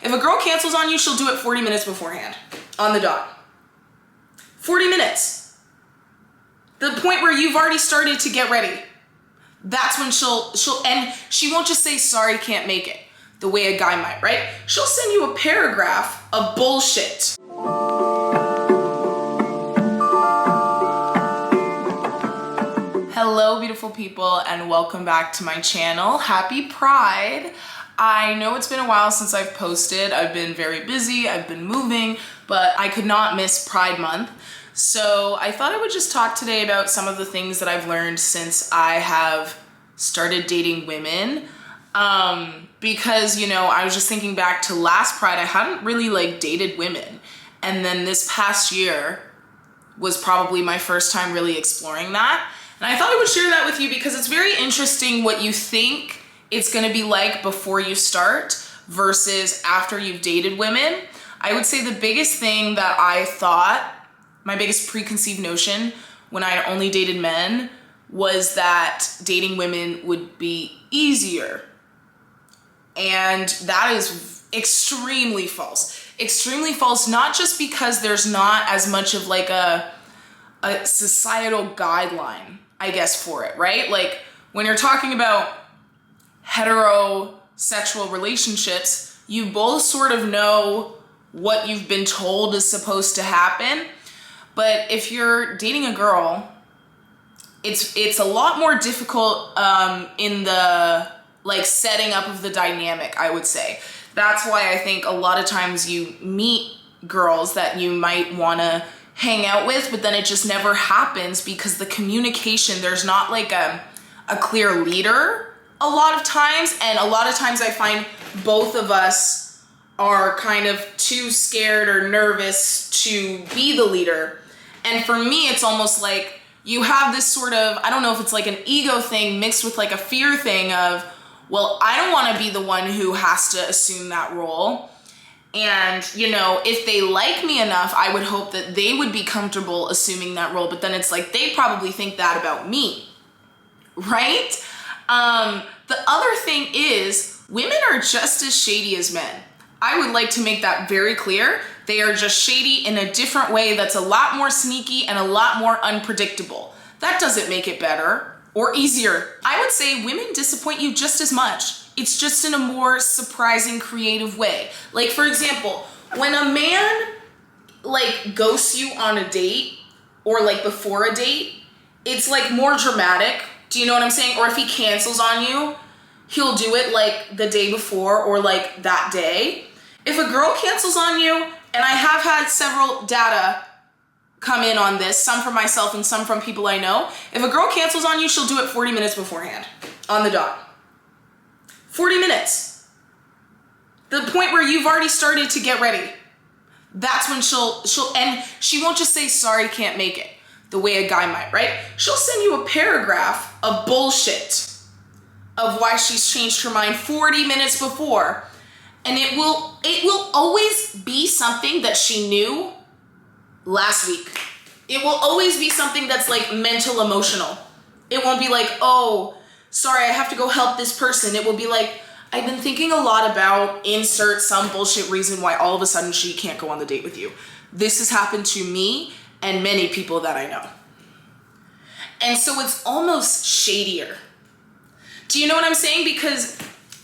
If a girl cancels on you, she'll do it 40 minutes beforehand, on the dot. 40 minutes. The point where you've already started to get ready. That's when and she won't just say, sorry, can't make it, the way a guy might, right? She'll send you a paragraph of bullshit. Hello, beautiful people, and welcome back to my channel. Happy Pride. I know it's been a while since I've posted. I've been very busy, I've been moving, but I could not miss Pride Month. So I thought I would just talk today about some of the things that I've learned since I have started dating women. Because, you know, I was just thinking back to last Pride, I hadn't really dated women. And then this past year was probably my first time really exploring that. And I thought I would share that with you because it's very interesting what you think it's gonna be like before you start versus after you've dated women. I would say the biggest thing that I thought, my biggest preconceived notion when I only dated men was that dating women would be easier. And that is extremely false. Extremely false, not just because there's not as much of like a societal guideline, I guess, for it, right? Like when you're talking about heterosexual relationships, you both sort of know what you've been told is supposed to happen. But if you're dating a girl, it's a lot more difficult in the setting up of the dynamic, I would say. That's why I think a lot of times you meet girls that you might want to hang out with, but then it just never happens because the communication, there's not like a clear leader a lot of times. And a lot of times I find both of us are kind of too scared or nervous to be the leader. And for me, it's almost like you have this sort of, I don't know if it's like an ego thing mixed with like a fear thing of, well, I don't want to be the one who has to assume that role. And, you know, if they like me enough, I would hope that they would be comfortable assuming that role. But then it's like, they probably think that about me, right? The other thing is, women are just as shady as men. I would like to make that very clear. They are just shady in a different way that's a lot more sneaky and a lot more unpredictable. That doesn't make it better or easier. I would say women disappoint you just as much. It's just in a more surprising, creative way. Like, for example, when a man ghosts you on a date or before a date, it's more dramatic. Do you know what I'm saying? Or if he cancels on you, he'll do it the day before or that day. If a girl cancels on you, and I have had several data come in on this, some from myself and some from people I know. If a girl cancels on you, she'll do it 40 minutes beforehand, on the dot. 40 minutes. The point where you've already started to get ready. That's when and she won't just say, sorry, can't make it, the way a guy might, right? She'll send you a paragraph of bullshit of why she's changed her mind 40 minutes before. And it will always be something that she knew last week. It will always be something that's mental, emotional. It won't be oh, sorry, I have to go help this person. It will be I've been thinking a lot about insert some bullshit reason why all of a sudden she can't go on the date with you. This has happened to me and many people that I know. And so it's almost shadier. Do you know what I'm saying? Because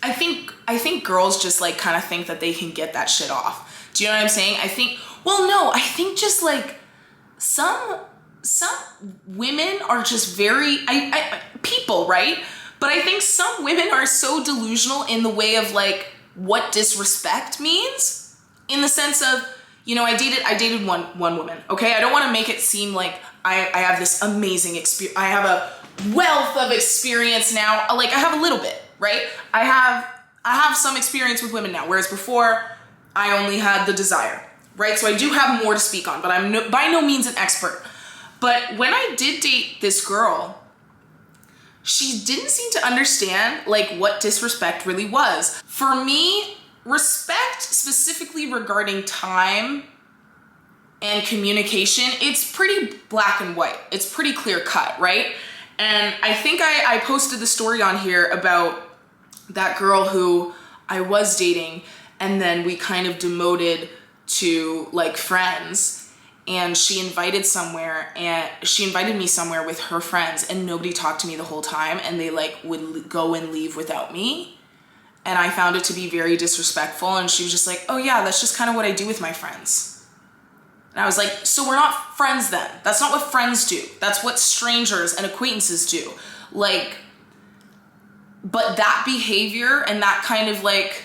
I think girls just kind of think that they can get that shit off. Do you know what I'm saying? I think just some women are just very, people, right? But I think some women are so delusional in the way of what disrespect means, in the sense of, you know, I dated one woman, okay? I don't want to make it seem like I have this amazing experience. I have a wealth of experience now. I have a little bit, right? I have some experience with women now, whereas before I only had the desire, right? So I do have more to speak on, but I'm by no means an expert. But when I did date this girl, she didn't seem to understand what disrespect really was. For me, respect specifically regarding time and communication, it's pretty black and white. It's pretty clear cut, right? And I think I posted the story on here about that girl who I was dating, and then we kind of demoted to like friends. And she invited me somewhere with her friends, and nobody talked to me the whole time, and they like would go and leave without me. And I found it to be very disrespectful. And she was just like, oh yeah, that's just kind of what I do with my friends. And I was like, so we're not friends then. That's not what friends do. That's what strangers and acquaintances do. Like, but that behavior and that kind of like,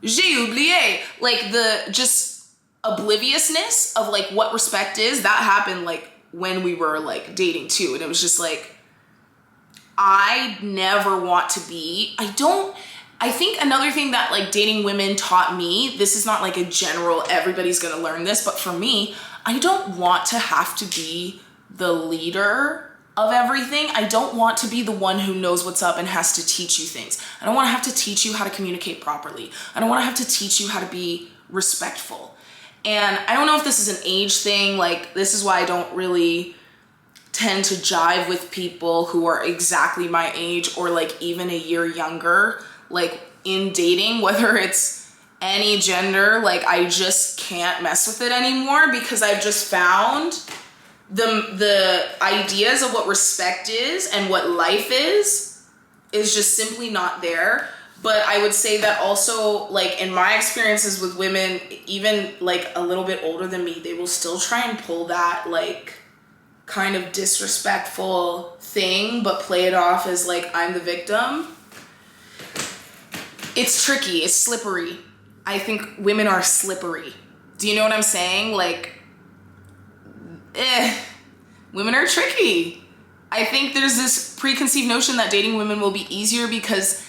j'ai oublié, like the just obliviousness of like what respect is, that happened like when we were like dating too. And it was just like, I never want to be, I think another thing that like dating women taught me, this is not like a general, everybody's gonna learn this, but for me, I don't want to have to be the leader of everything. I don't want to be the one who knows what's up and has to teach you things. I don't want to have to teach you how to communicate properly. I don't want to have to teach you how to be respectful. And I don't know if this is an age thing, like this is why I don't really tend to jive with people who are exactly my age or like even a year younger, like in dating, whether it's any gender, like I just can't mess with it anymore, because I've just found the ideas of what respect is and what life is just simply not there. But I would say that also, like in my experiences with women, even like a little bit older than me, they will still try and pull that like kind of disrespectful thing, but play it off as like I'm the victim. It's tricky, it's slippery. I think women are slippery. Do you know what I'm saying? Like, women are tricky. I think there's this preconceived notion that dating women will be easier because,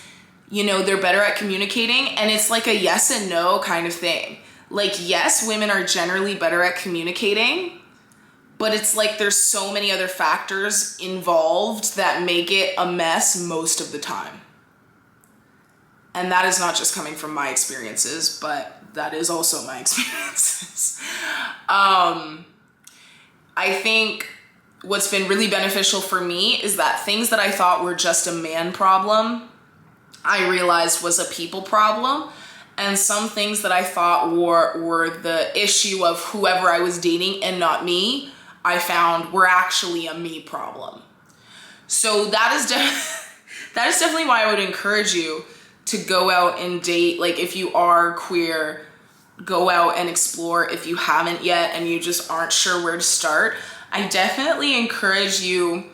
you know, they're better at communicating, and it's like a yes and no kind of thing. Like, yes, women are generally better at communicating, but it's like there's so many other factors involved that make it a mess most of the time. And that is not just coming from my experiences, but that is also my experiences. I think what's been really beneficial for me is that things that I thought were just a man problem, I realized was a people problem. And some things that I thought were the issue of whoever I was dating and not me, I found were actually a me problem. So that is definitely why I would encourage you to go out and date. Like if you are queer, go out and explore. If you haven't yet and you just aren't sure where to start, I definitely encourage you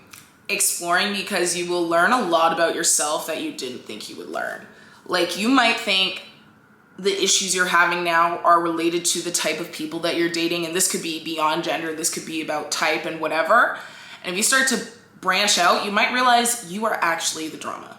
exploring, because you will learn a lot about yourself that you didn't think you would learn. Like you might think the issues you're having now are related to the type of people that you're dating, and this could be beyond gender, this could be about type and whatever. And if you start to branch out, you might realize you are actually the drama.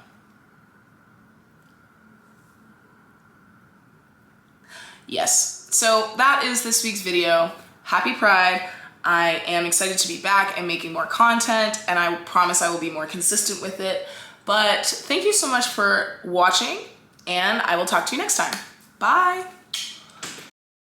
Yes, so that is this week's video. Happy Pride. I am excited to be back and making more content, and I promise I will be more consistent with it. But thank you so much for watching, and I will talk to you next time. Bye.